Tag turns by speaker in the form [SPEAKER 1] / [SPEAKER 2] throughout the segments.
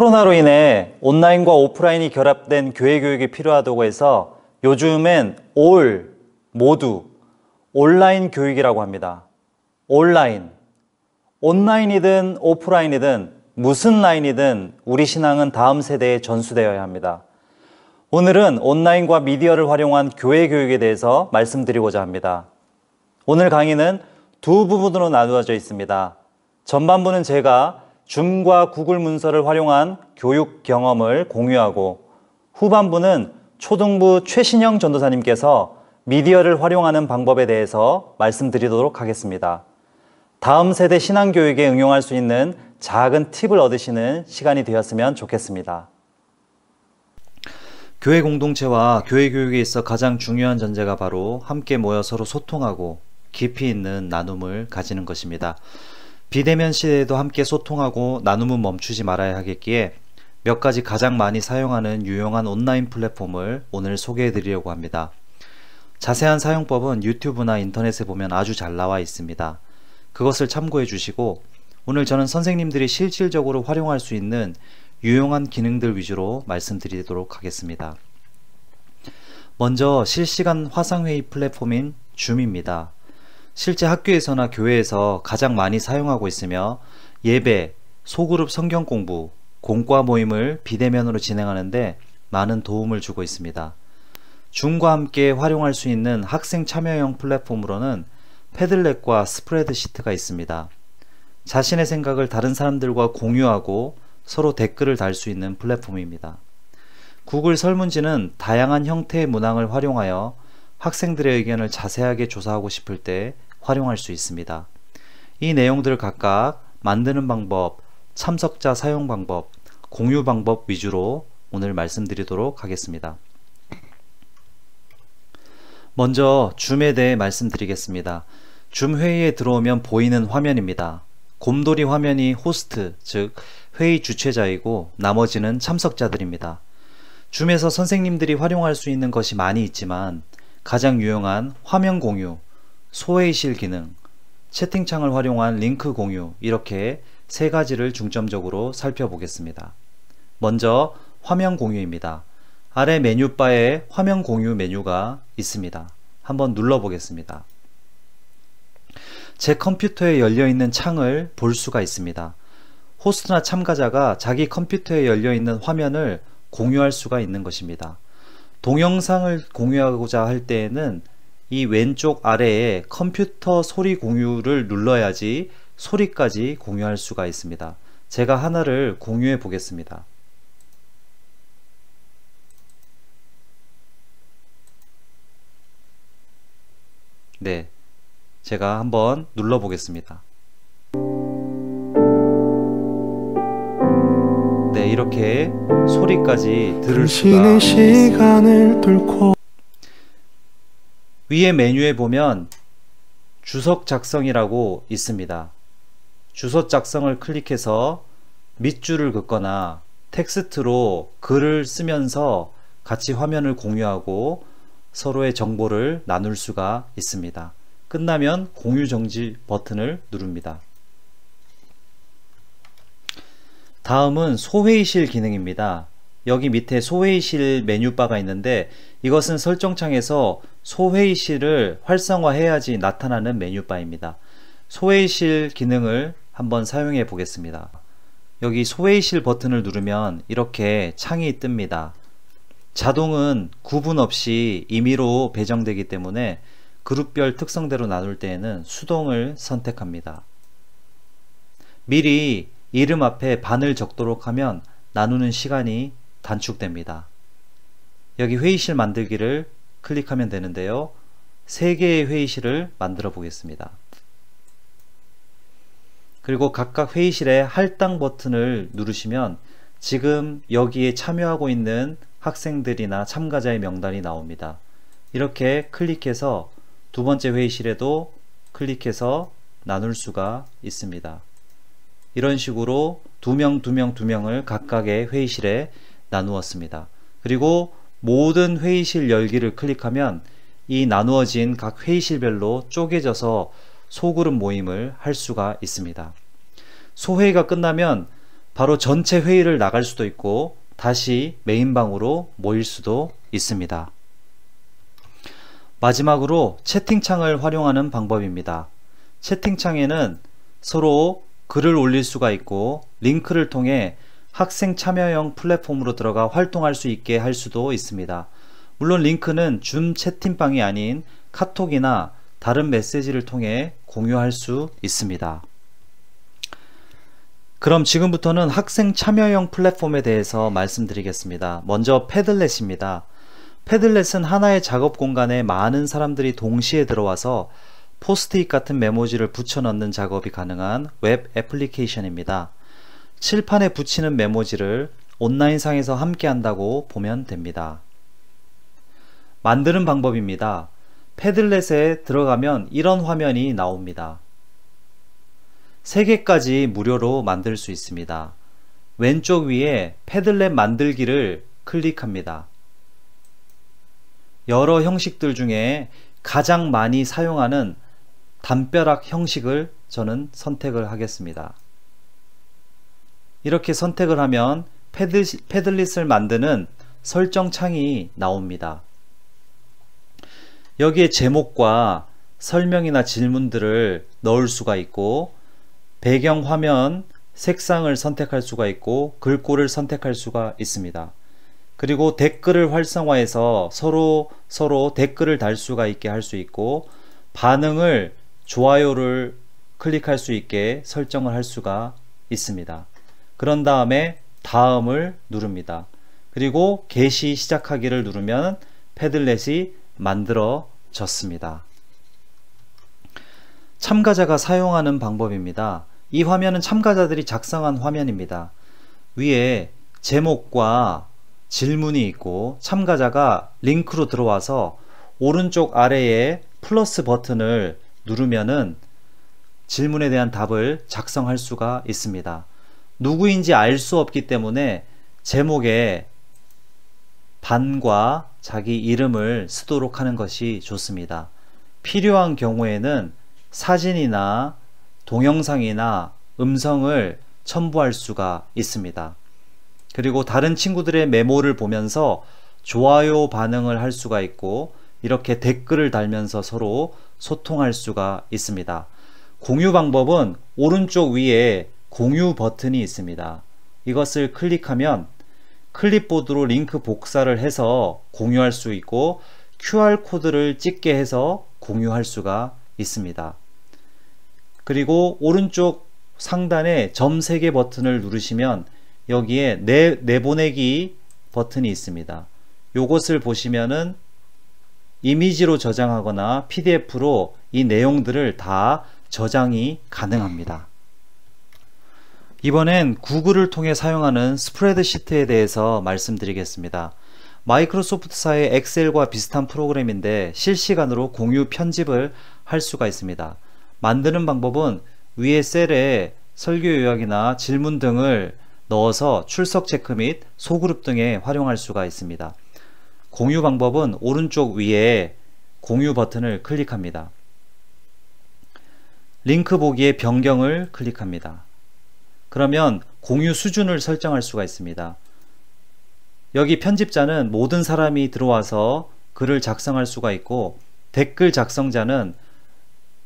[SPEAKER 1] 코로나로 인해 온라인과 오프라인이 결합된 교회 교육이 필요하다고 해서 요즘엔 모두 온라인 교육이라고 합니다. 온라인이든 오프라인이든 무슨 라인이든 우리 신앙은 다음 세대에 전수되어야 합니다. 오늘은 온라인과 미디어를 활용한 교회 교육에 대해서 말씀드리고자 합니다. 오늘 강의는 두 부분으로 나누어져 있습니다. 전반부는 제가 줌과 구글 문서를 활용한 교육 경험을 공유하고, 후반부는 초등부 최신영 전도사님께서 미디어를 활용하는 방법에 대해서 말씀드리도록 하겠습니다. 다음 세대 신앙교육에 응용할 수 있는 작은 팁을 얻으시는 시간이 되었으면 좋겠습니다. 교회 공동체와 교회 교육에 있어 가장 중요한 전제가 바로 함께 모여 서로 소통하고 깊이 있는 나눔을 가지는 것입니다. 비대면 시대에도 함께 소통하고 나눔은 멈추지 말아야 하겠기에 몇 가지 가장 많이 사용하는 유용한 온라인 플랫폼을 오늘 소개해 드리려고 합니다. 자세한 사용법은 유튜브나 인터넷에 보면 아주 잘 나와 있습니다. 그것을 참고해 주시고, 오늘 저는 선생님들이 실질적으로 활용할 수 있는 유용한 기능들 위주로 말씀드리도록 하겠습니다. 먼저 실시간 화상회의 플랫폼인 줌입니다. 실제 학교에서나 교회에서 가장 많이 사용하고 있으며 예배, 소그룹 성경 공부, 공과 모임을 비대면으로 진행하는데 많은 도움을 주고 있습니다. 줌과 함께 활용할 수 있는 학생 참여형 플랫폼으로는 패들렛과 스프레드시트가 있습니다. 자신의 생각을 다른 사람들과 공유하고 서로 댓글을 달 수 있는 플랫폼입니다. 구글 설문지는 다양한 형태의 문항을 활용하여 학생들의 의견을 자세하게 조사하고 싶을 때 활용할 수 있습니다. 이 내용들을 각각 만드는 방법, 참석자 사용 방법, 공유 방법 위주로 오늘 말씀드리도록 하겠습니다. 먼저 줌에 대해 말씀드리겠습니다. 줌 회의에 들어오면 보이는 화면입니다. 곰돌이 화면이 호스트, 즉 회의 주최자이고 나머지는 참석자들입니다. 줌에서 선생님들이 활용할 수 있는 것이 많이 있지만 가장 유용한 화면 공유, 소회의실 기능, 채팅창을 활용한 링크 공유, 이렇게 세 가지를 중점적으로 살펴보겠습니다. 먼저 화면 공유입니다. 아래 메뉴바에 화면 공유 메뉴가 있습니다. 한번 눌러보겠습니다. 제 컴퓨터에 열려있는 창을 볼 수가 있습니다. 호스트나 참가자가 자기 컴퓨터에 열려있는 화면을 공유할 수가 있는 것입니다. 동영상을 공유하고자 할 때에는 이 왼쪽 아래에 컴퓨터 소리 공유를 눌러야지 소리까지 공유할 수가 있습니다. 제가 하나를 공유해 보겠습니다. 네, 제가 한번 눌러 보겠습니다. 네, 이렇게 소리까지 들을 수가 있습니다. 위에 메뉴에 보면 주석 작성이라고 있습니다. 주석 작성을 클릭해서 밑줄을 긋거나 텍스트로 글을 쓰면서 같이 화면을 공유하고 서로의 정보를 나눌 수가 있습니다. 끝나면 공유 정지 버튼을 누릅니다. 다음은 소회의실 기능입니다. 여기 밑에 소회의실 메뉴바가 있는데 이것은 설정창에서 소회의실을 활성화해야지 나타나는 메뉴바입니다. 소회의실 기능을 한번 사용해 보겠습니다. 여기 소회의실 버튼을 누르면 이렇게 창이 뜹니다. 자동은 구분 없이 임의로 배정되기 때문에 그룹별 특성대로 나눌 때에는 수동을 선택합니다. 미리 이름 앞에 반을 적도록 하면 나누는 시간이 단축됩니다. 여기 회의실 만들기를 클릭하면 되는데요. 3개의 회의실을 만들어 보겠습니다. 그리고 각각 회의실에 할당 버튼을 누르시면 지금 여기에 참여하고 있는 학생들이나 참가자의 명단이 나옵니다. 이렇게 클릭해서 두 번째 회의실에도 클릭해서 나눌 수가 있습니다. 이런 식으로 2명을 각각의 회의실에 나누었습니다. 그리고 모든 회의실 열기를 클릭하면 이 나누어진 각 회의실별로 쪼개져서 소그룹 모임을 할 수가 있습니다. 소회의가 끝나면 바로 전체 회의를 나갈 수도 있고 다시 메인방으로 모일 수도 있습니다. 마지막으로 채팅창을 활용하는 방법입니다. 채팅창에는 서로 글을 올릴 수가 있고 링크를 통해 학생 참여형 플랫폼으로 들어가 활동할 수 있게 할 수도 있습니다. 물론 링크는 줌 채팅방이 아닌 카톡이나 다른 메시지를 통해 공유할 수 있습니다. 그럼 지금부터는 학생 참여형 플랫폼에 대해서 말씀드리겠습니다. 먼저 패들렛입니다. 패들렛은 하나의 작업 공간에 많은 사람들이 동시에 들어와서 포스트잇 같은 메모지를 붙여 넣는 작업이 가능한 웹 애플리케이션입니다. 칠판에 붙이는 메모지를 온라인상에서 함께 한다고 보면 됩니다. 만드는 방법입니다. 패들렛에 들어가면 이런 화면이 나옵니다. 3개까지 무료로 만들 수 있습니다. 왼쪽 위에 패들렛 만들기를 클릭합니다. 여러 형식들 중에 가장 많이 사용하는 담벼락 형식을 저는 선택을 하겠습니다. 이렇게 선택을 하면 패들릿을 만드는 설정 창이 나옵니다. 여기에 제목과 설명이나 질문들을 넣을 수가 있고 배경 화면 색상을 선택할 수가 있고 글꼴을 선택할 수가 있습니다. 그리고 댓글을 활성화해서 서로 댓글을 달 수가 있게 할 수 있고 반응을 좋아요를 클릭할 수 있게 설정을 할 수가 있습니다. 그런 다음에 다음을 누릅니다. 그리고 게시 시작하기를 누르면 패들렛이 만들어졌습니다. 참가자가 사용하는 방법입니다. 이 화면은 참가자들이 작성한 화면입니다. 위에 제목과 질문이 있고 참가자가 링크로 들어와서 오른쪽 아래에 플러스 버튼을 누르면은 질문에 대한 답을 작성할 수가 있습니다. 누구인지 알 수 없기 때문에 제목에 반과 자기 이름을 쓰도록 하는 것이 좋습니다. 필요한 경우에는 사진이나 동영상이나 음성을 첨부할 수가 있습니다. 그리고 다른 친구들의 메모를 보면서 좋아요 반응을 할 수가 있고 이렇게 댓글을 달면서 서로 소통할 수가 있습니다. 공유 방법은 오른쪽 위에 공유 버튼이 있습니다. 이것을 클릭하면 클립보드로 링크 복사를 해서 공유할 수 있고 QR코드를 찍게 해서 공유할 수가 있습니다. 그리고 오른쪽 상단에 점 3개 버튼을 누르시면 여기에 내보내기 버튼이 있습니다. 요것을 보시면은 이미지로 저장하거나 PDF로 이 내용들을 다 저장이 가능합니다. 이번엔 구글을 통해 사용하는 스프레드시트에 대해서 말씀드리겠습니다. 마이크로소프트사의 엑셀과 비슷한 프로그램인데 실시간으로 공유 편집을 할 수가 있습니다. 만드는 방법은 위에 셀에 설교 요약이나 질문 등을 넣어서 출석 체크 및 소그룹 등에 활용할 수가 있습니다. 공유 방법은 오른쪽 위에 공유 버튼을 클릭합니다. 링크 보기에 변경을 클릭합니다. 그러면 공유 수준을 설정할 수가 있습니다. 여기 편집자는 모든 사람이 들어와서 글을 작성할 수가 있고 댓글 작성자는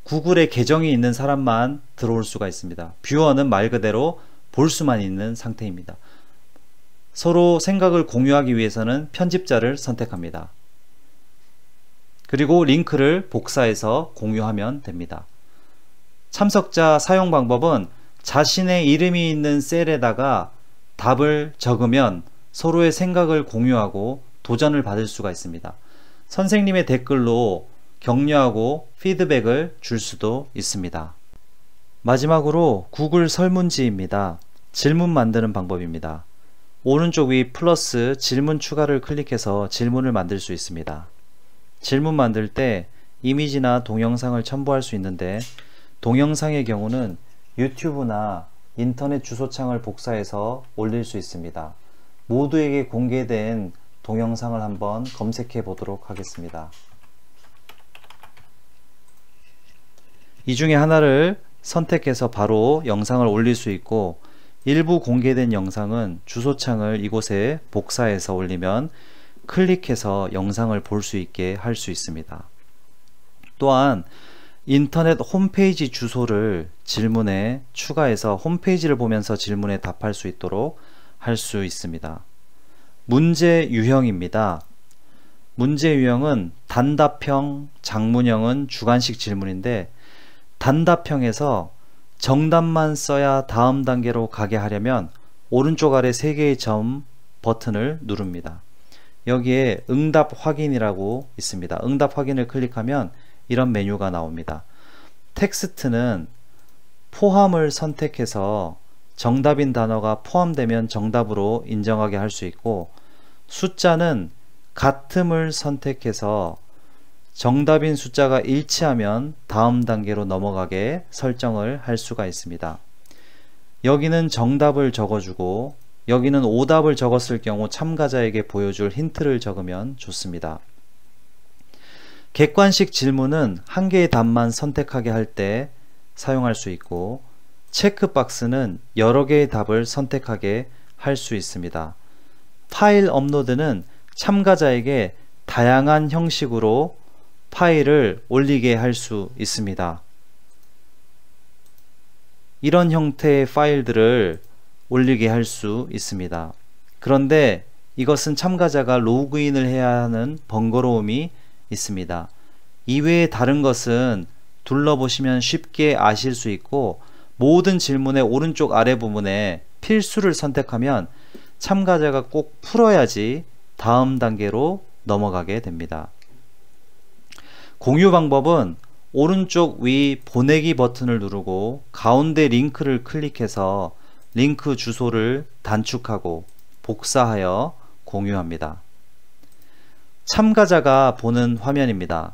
[SPEAKER 1] 구글에 계정이 있는 사람만 들어올 수가 있습니다. 뷰어는 말 그대로 볼 수만 있는 상태입니다. 서로 생각을 공유하기 위해서는 편집자를 선택합니다. 그리고 링크를 복사해서 공유하면 됩니다. 참석자 사용 방법은 자신의 이름이 있는 셀에다가 답을 적으면 서로의 생각을 공유하고 도전을 받을 수가 있습니다. 선생님의 댓글로 격려하고 피드백을 줄 수도 있습니다. 마지막으로 구글 설문지입니다. 질문 만드는 방법입니다. 오른쪽 위 플러스 질문 추가를 클릭해서 질문을 만들 수 있습니다. 질문 만들 때 이미지나 동영상을 첨부할 수 있는데 동영상의 경우는 유튜브나 인터넷 주소창을 복사해서 올릴 수 있습니다. 모두에게 공개된 동영상을 한번 검색해 보도록 하겠습니다. 이 중에 하나를 선택해서 바로 영상을 올릴 수 있고 일부 공개된 영상은 주소창을 이곳에 복사해서 올리면 클릭해서 영상을 볼 수 있게 할 수 있습니다. 또한 인터넷 홈페이지 주소를 질문에 추가해서 홈페이지를 보면서 질문에 답할 수 있도록 할 수 있습니다. 문제 유형입니다. 문제 유형은 단답형, 장문형은 주관식 질문인데 단답형에서 정답만 써야 다음 단계로 가게 하려면 오른쪽 아래 3개의 점 버튼을 누릅니다. 여기에 응답 확인이라고 있습니다. 응답 확인을 클릭하면 이런 메뉴가 나옵니다. 텍스트는 포함을 선택해서 정답인 단어가 포함되면 정답으로 인정하게 할 수 있고, 숫자는 같음을 선택해서 정답인 숫자가 일치하면 다음 단계로 넘어가게 설정을 할 수가 있습니다. 여기는 정답을 적어주고 여기는 오답을 적었을 경우 참가자에게 보여줄 힌트를 적으면 좋습니다. 객관식 질문은 한 개의 답만 선택하게 할 때 사용할 수 있고, 체크박스는 여러 개의 답을 선택하게 할 수 있습니다. 파일 업로드는 참가자에게 다양한 형식으로 파일을 올리게 할 수 있습니다. 이런 형태의 파일들을 올리게 할 수 있습니다. 그런데 이것은 참가자가 로그인을 해야 하는 번거로움이 있습니다. 이외에 다른 것은 둘러보시면 쉽게 아실 수 있고, 모든 질문의 오른쪽 아래 부분에 필수를 선택하면 참가자가 꼭 풀어야지 다음 단계로 넘어가게 됩니다. 공유 방법은 오른쪽 위 보내기 버튼을 누르고 가운데 링크를 클릭해서 링크 주소를 단축하고 복사하여 공유합니다. 참가자가 보는 화면입니다.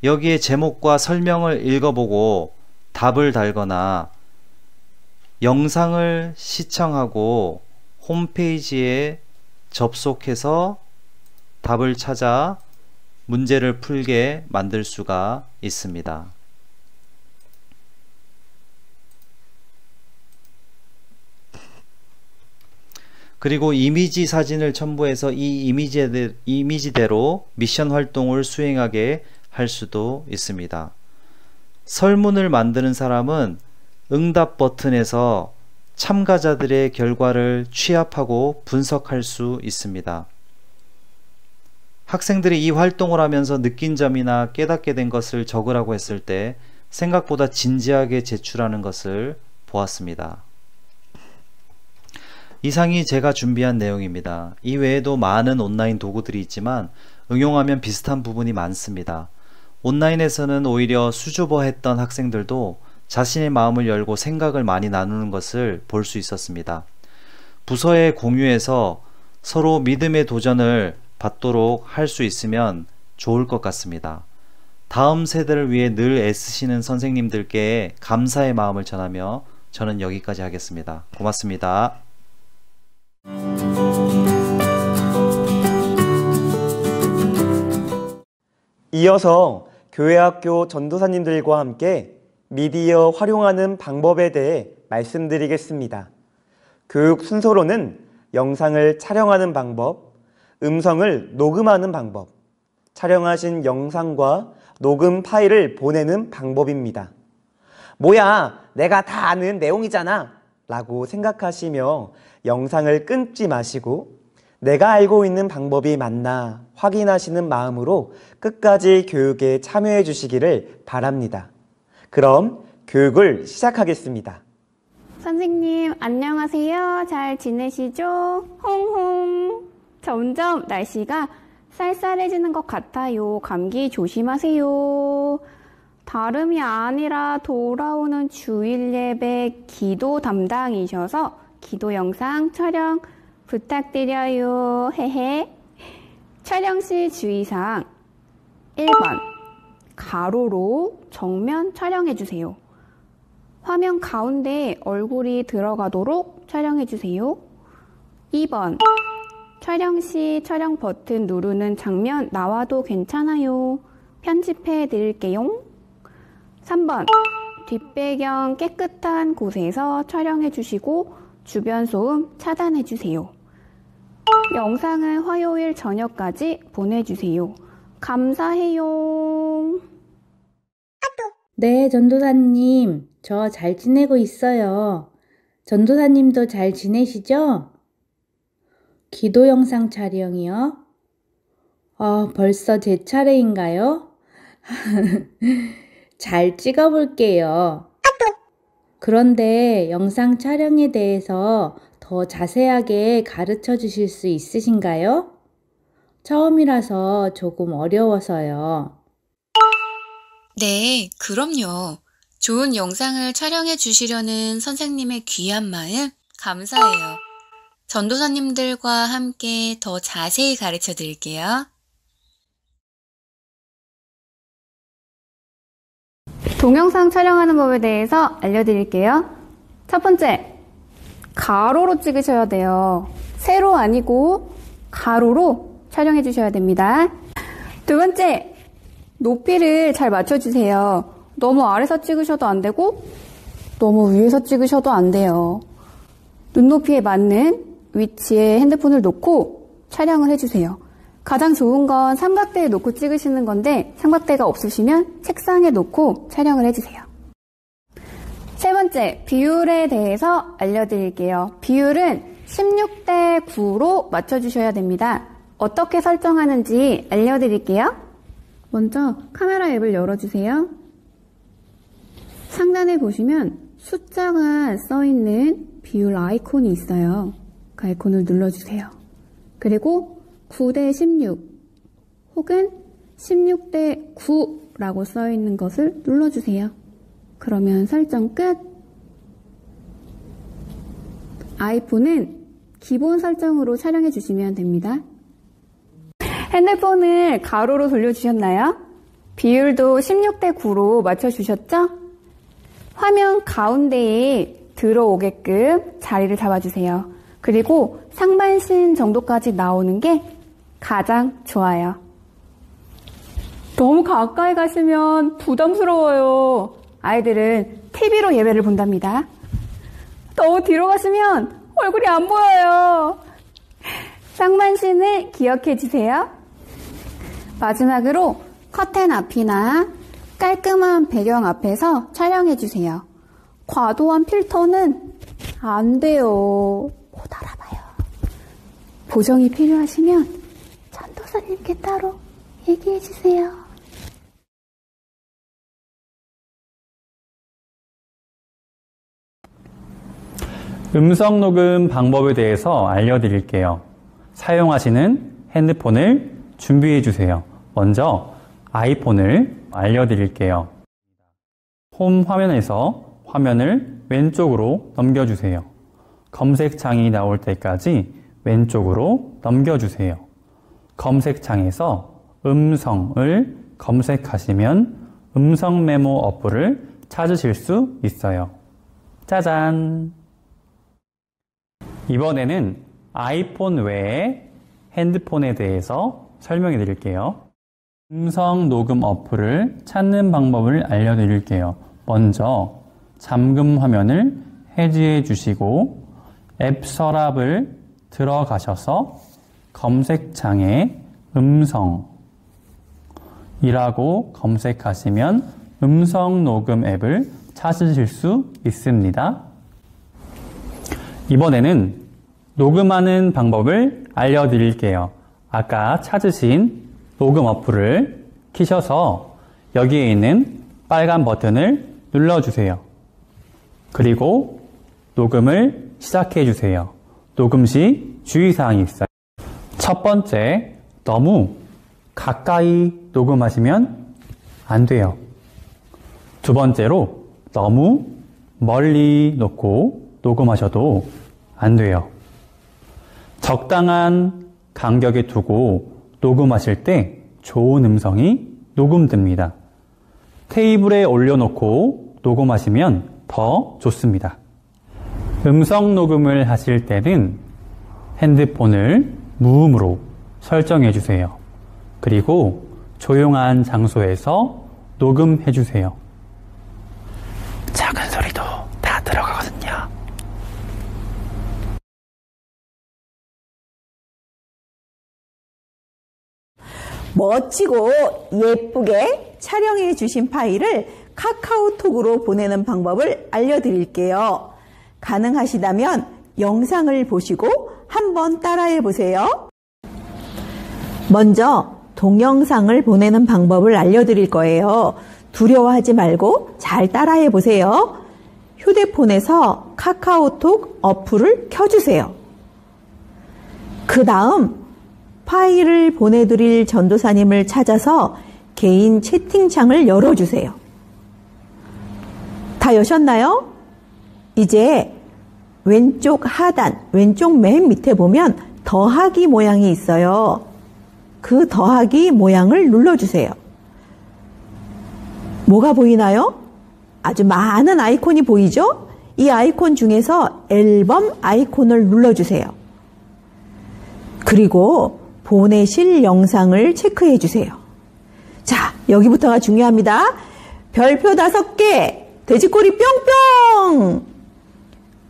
[SPEAKER 1] 여기에 제목과 설명을 읽어보고 답을 달거나 영상을 시청하고 홈페이지에 접속해서 답을 찾아 문제를 풀게 만들 수가 있습니다. 그리고 이미지 사진을 첨부해서 이 이미지대로 미션 활동을 수행하게 할 수도 있습니다. 설문을 만드는 사람은 응답 버튼에서 참가자들의 결과를 취합하고 분석할 수 있습니다. 학생들이 이 활동을 하면서 느낀 점이나 깨닫게 된 것을 적으라고 했을 때 생각보다 진지하게 제출하는 것을 보았습니다. 이상이 제가 준비한 내용입니다. 이 외에도 많은 온라인 도구들이 있지만 응용하면 비슷한 부분이 많습니다. 온라인에서는 오히려 수줍어했던 학생들도 자신의 마음을 열고 생각을 많이 나누는 것을 볼 수 있었습니다. 부서에 공유해서 서로 믿음의 도전을 받도록 할 수 있으면 좋을 것 같습니다. 다음 세대를 위해 늘 애쓰시는 선생님들께 감사의 마음을 전하며 저는 여기까지 하겠습니다. 고맙습니다.
[SPEAKER 2] 이어서 교회학교 전도사님들과 함께 미디어 활용하는 방법에 대해 말씀드리겠습니다. 교육 순서로는 영상을 촬영하는 방법, 음성을 녹음하는 방법, 촬영하신 영상과 녹음 파일을 보내는 방법입니다. 뭐야, 내가 다 아는 내용이잖아 라고 생각하시며 영상을 끊지 마시고 내가 알고 있는 방법이 맞나 확인하시는 마음으로 끝까지 교육에 참여해 주시기를 바랍니다. 그럼 교육을 시작하겠습니다.
[SPEAKER 3] 선생님 안녕하세요. 잘 지내시죠? 홍홍. 점점 날씨가 쌀쌀해지는 것 같아요. 감기 조심하세요. 다름이 아니라 돌아오는 주일 예배 기도 담당이셔서 기도 영상 촬영 부탁드려요. 헤헤. 촬영 시 주의사항 1번 가로로 정면 촬영해주세요. 화면 가운데 얼굴이 들어가도록 촬영해주세요. 2번 촬영 시 촬영 버튼 누르는 장면 나와도 괜찮아요. 편집해 드릴게요. 3번 뒷배경 깨끗한 곳에서 촬영해 주시고 주변 소음 차단해주세요. 영상은 화요일 저녁까지 보내주세요. 감사해요.
[SPEAKER 4] 네, 전도사님. 저 잘 지내고 있어요. 전도사님도 잘 지내시죠? 기도 영상 촬영이요? 벌써 제 차례인가요? 잘 찍어볼게요. 그런데 영상 촬영에 대해서 더 자세하게 가르쳐 주실 수 있으신가요? 처음이라서 조금 어려워서요.
[SPEAKER 5] 네, 그럼요. 좋은 영상을 촬영해 주시려는 선생님의 귀한 마음 감사해요. 전도사님들과 함께 더 자세히 가르쳐 드릴게요.
[SPEAKER 3] 동영상 촬영하는 법에 대해서 알려드릴게요. 첫 번째, 가로로 찍으셔야 돼요. 세로 아니고 가로로 촬영해 주셔야 됩니다. 두 번째, 높이를 잘 맞춰주세요. 너무 아래서 찍으셔도 안 되고 너무 위에서 찍으셔도 안 돼요. 눈높이에 맞는 위치에 핸드폰을 놓고 촬영을 해주세요. 가장 좋은 건 삼각대에 놓고 찍으시는 건데 삼각대가 없으시면 책상에 놓고 촬영을 해주세요. 세 번째, 비율에 대해서 알려드릴게요. 비율은 16대 9로 맞춰주셔야 됩니다. 어떻게 설정하는지 알려드릴게요. 먼저 카메라 앱을 열어주세요. 상단에 보시면 숫자가 써있는 비율 아이콘이 있어요. 그 아이콘을 눌러주세요. 그리고 9대 16 혹은 16대 9라고 써있는 것을 눌러주세요. 그러면 설정 끝. 아이폰은 기본 설정으로 촬영해 주시면 됩니다. 핸드폰을 가로로 돌려주셨나요? 비율도 16대 9로 맞춰주셨죠? 화면 가운데에 들어오게끔 자리를 잡아주세요. 그리고 상반신 정도까지 나오는 게 가장 좋아요. 너무 가까이 가시면 부담스러워요. 아이들은 TV로 예배를 본답니다. 너무 뒤로 가시면 얼굴이 안 보여요. 상반신을 기억해 주세요. 마지막으로 커튼 앞이나 깔끔한 배경 앞에서 촬영해 주세요. 과도한 필터는 안 돼요. 못 알아봐요. 보정이 필요하시면 전도사님께 따로 얘기해 주세요.
[SPEAKER 6] 음성 녹음 방법에 대해서 알려드릴게요. 사용하시는 핸드폰을 준비해 주세요. 먼저 아이폰을 알려드릴게요. 홈 화면에서 화면을 왼쪽으로 넘겨주세요. 검색창이 나올 때까지 왼쪽으로 넘겨주세요. 검색창에서 음성을 검색하시면 음성 메모 어플을 찾으실 수 있어요. 짜잔! 이번에는 아이폰 외에 핸드폰에 대해서 설명해 드릴게요. 음성 녹음 어플을 찾는 방법을 알려드릴게요. 먼저 잠금 화면을 해지해 주시고 앱 서랍을 들어가셔서 검색창에 음성이라고 검색하시면 음성 녹음 앱을 찾으실 수 있습니다. 이번에는 녹음하는 방법을 알려드릴게요. 아까 찾으신 녹음 어플을 키셔서 여기에 있는 빨간 버튼을 눌러주세요. 그리고 녹음을 시작해 주세요. 녹음 시 주의사항이 있어요. 첫 번째, 너무 가까이 녹음하시면 안 돼요. 두 번째로, 너무 멀리 놓고 녹음하셔도 안 돼요. 적당한 간격에 두고 녹음하실 때 좋은 음성이 녹음됩니다. 테이블에 올려놓고 녹음하시면 더 좋습니다. 음성 녹음을 하실 때는 핸드폰을 무음으로 설정해 주세요. 그리고 조용한 장소에서 녹음해 주세요. 작은 소리도 다 들어가거든요.
[SPEAKER 7] 멋지고 예쁘게 촬영해 주신 파일을 카카오톡으로 보내는 방법을 알려드릴게요. 가능하시다면 영상을 보시고 한번 따라해 보세요. 먼저 동영상을 보내는 방법을 알려드릴 거예요. 두려워하지 말고 잘 따라해 보세요. 휴대폰에서 카카오톡 어플을 켜주세요. 그 다음 파일을 보내드릴 전도사님을 찾아서 개인 채팅창을 열어주세요. 다 여셨나요? 이제 왼쪽 하단, 왼쪽 맨 밑에 보면 더하기 모양이 있어요. 그 더하기 모양을 눌러주세요. 뭐가 보이나요? 아주 많은 아이콘이 보이죠? 이 아이콘 중에서 앨범 아이콘을 눌러주세요. 그리고 보내실 영상을 체크해 주세요. 자, 여기부터가 중요합니다. 별표 5개, 돼지꼬리 뿅뿅!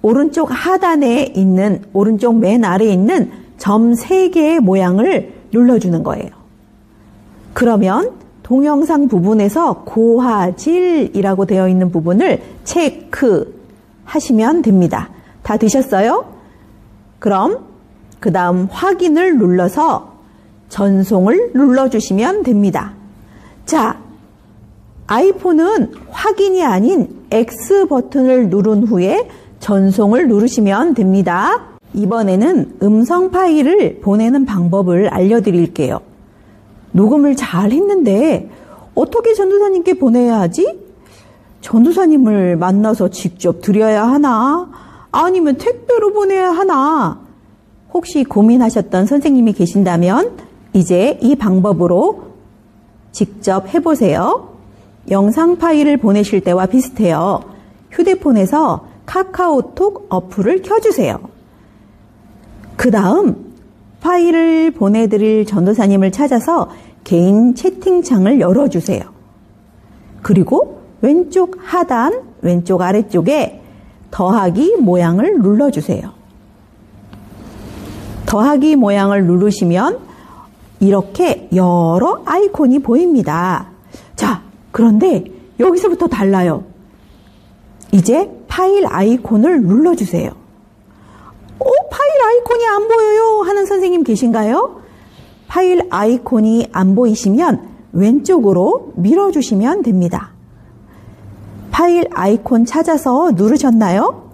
[SPEAKER 7] 오른쪽 하단에 있는, 오른쪽 맨 아래에 있는 점 3개의 모양을 눌러주는 거예요. 그러면 동영상 부분에서 고화질이라고 되어 있는 부분을 체크하시면 됩니다. 다 되셨어요? 그럼 그 다음 확인을 눌러서 전송을 눌러주시면 됩니다. 자, 아이폰은 확인이 아닌 X 버튼을 누른 후에 전송을 누르시면 됩니다. 이번에는 음성 파일을 보내는 방법을 알려드릴게요. 녹음을 잘 했는데 어떻게 전도사님께 보내야 하지? 전도사님을 만나서 직접 드려야 하나? 아니면 택배로 보내야 하나? 혹시 고민하셨던 선생님이 계신다면 이제 이 방법으로 직접 해보세요. 영상 파일을 보내실 때와 비슷해요. 휴대폰에서 카카오톡 어플을 켜주세요. 그 다음 파일을 보내드릴 전도사님을 찾아서 개인 채팅창을 열어주세요. 그리고 왼쪽 하단, 왼쪽 아래쪽에 더하기 모양을 눌러주세요. 더하기 모양을 누르시면 이렇게 여러 아이콘이 보입니다. 자, 그런데 여기서부터 달라요. 이제 파일 아이콘을 눌러주세요. 파일 아이콘이 안 보여요 하는 선생님 계신가요? 파일 아이콘이 안 보이시면 왼쪽으로 밀어주시면 됩니다. 파일 아이콘 찾아서 누르셨나요?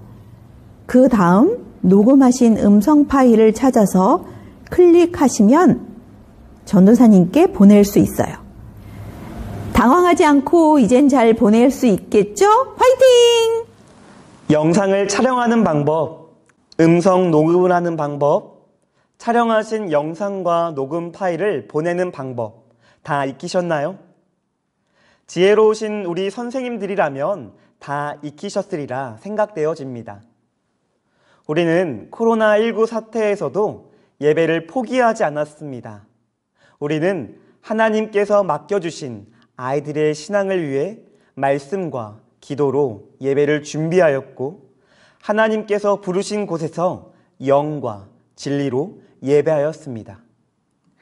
[SPEAKER 7] 그 다음 녹음하신 음성 파일을 찾아서 클릭하시면 전도사님께 보낼 수 있어요. 당황하지 않고 이젠 잘 보낼 수 있겠죠? 화이팅!
[SPEAKER 2] 영상을 촬영하는 방법, 음성 녹음을 하는 방법, 촬영하신 영상과 녹음 파일을 보내는 방법 다 익히셨나요? 지혜로우신 우리 선생님들이라면 다 익히셨으리라 생각되어집니다. 우리는 코로나19 사태에서도 예배를 포기하지 않았습니다. 우리는 하나님께서 맡겨주신 아이들의 신앙을 위해 말씀과 기도로 예배를 준비하였고, 하나님께서 부르신 곳에서 영과 진리로 예배하였습니다.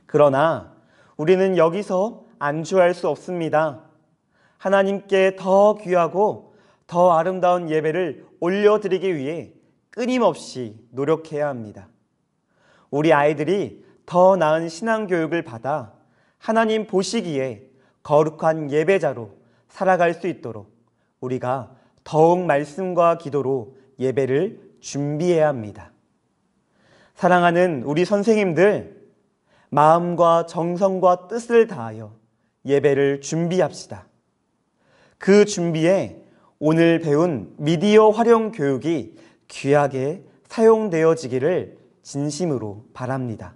[SPEAKER 2] 그러나 우리는 여기서 안주할 수 없습니다. 하나님께 더 귀하고 더 아름다운 예배를 올려드리기 위해 끊임없이 노력해야 합니다. 우리 아이들이 더 나은 신앙교육을 받아 하나님 보시기에 거룩한 예배자로 살아갈 수 있도록 우리가 더욱 말씀과 기도로 예배를 준비해야 합니다. 사랑하는 우리 선생님들, 마음과 정성과 뜻을 다하여 예배를 준비합시다. 그 준비에 오늘 배운 미디어 활용 교육이 귀하게 사용되어지기를 진심으로 바랍니다.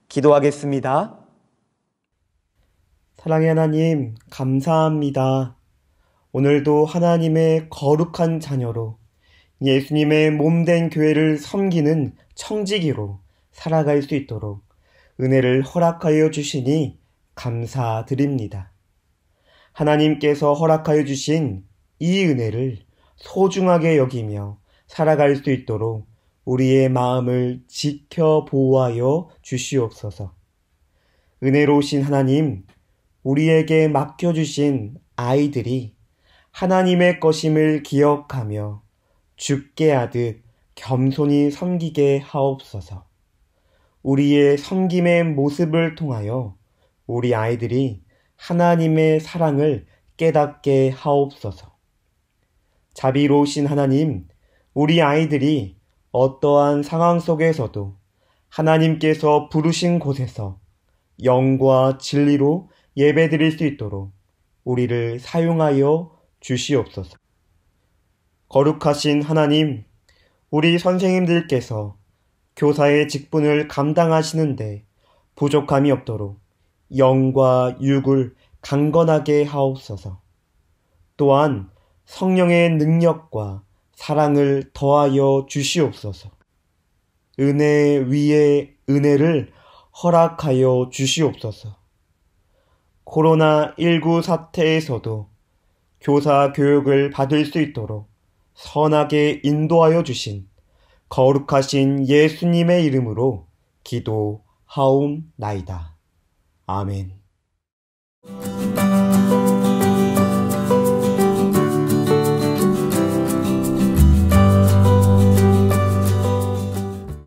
[SPEAKER 2] 기도하겠습니다. 사랑의 하나님, 감사합니다. 오늘도 하나님의 거룩한 자녀로 예수님의 몸된 교회를 섬기는 청지기로 살아갈 수 있도록 은혜를 허락하여 주시니 감사드립니다. 하나님께서 허락하여 주신 이 은혜를 소중하게 여기며 살아갈 수 있도록 우리의 마음을 지켜 보호하여 주시옵소서. 은혜로우신 하나님, 우리에게 맡겨주신 아이들이 하나님의 것임을 기억하며 주께 하듯 겸손히 섬기게 하옵소서. 우리의 섬김의 모습을 통하여 우리 아이들이 하나님의 사랑을 깨닫게 하옵소서. 자비로우신 하나님, 우리 아이들이 어떠한 상황 속에서도 하나님께서 부르신 곳에서 영과 진리로 예배드릴 수 있도록 우리를 사용하여 주시옵소서. 거룩하신 하나님, 우리 선생님들께서 교사의 직분을 감당하시는데 부족함이 없도록 영과 육을 강건하게 하옵소서. 또한 성령의 능력과 사랑을 더하여 주시옵소서. 은혜 위에 은혜를 허락하여 주시옵소서. 코로나19 사태에서도 교사 교육을 받을 수 있도록 선하게 인도하여 주신 거룩하신 예수님의 이름으로 기도하옵나이다. 아멘.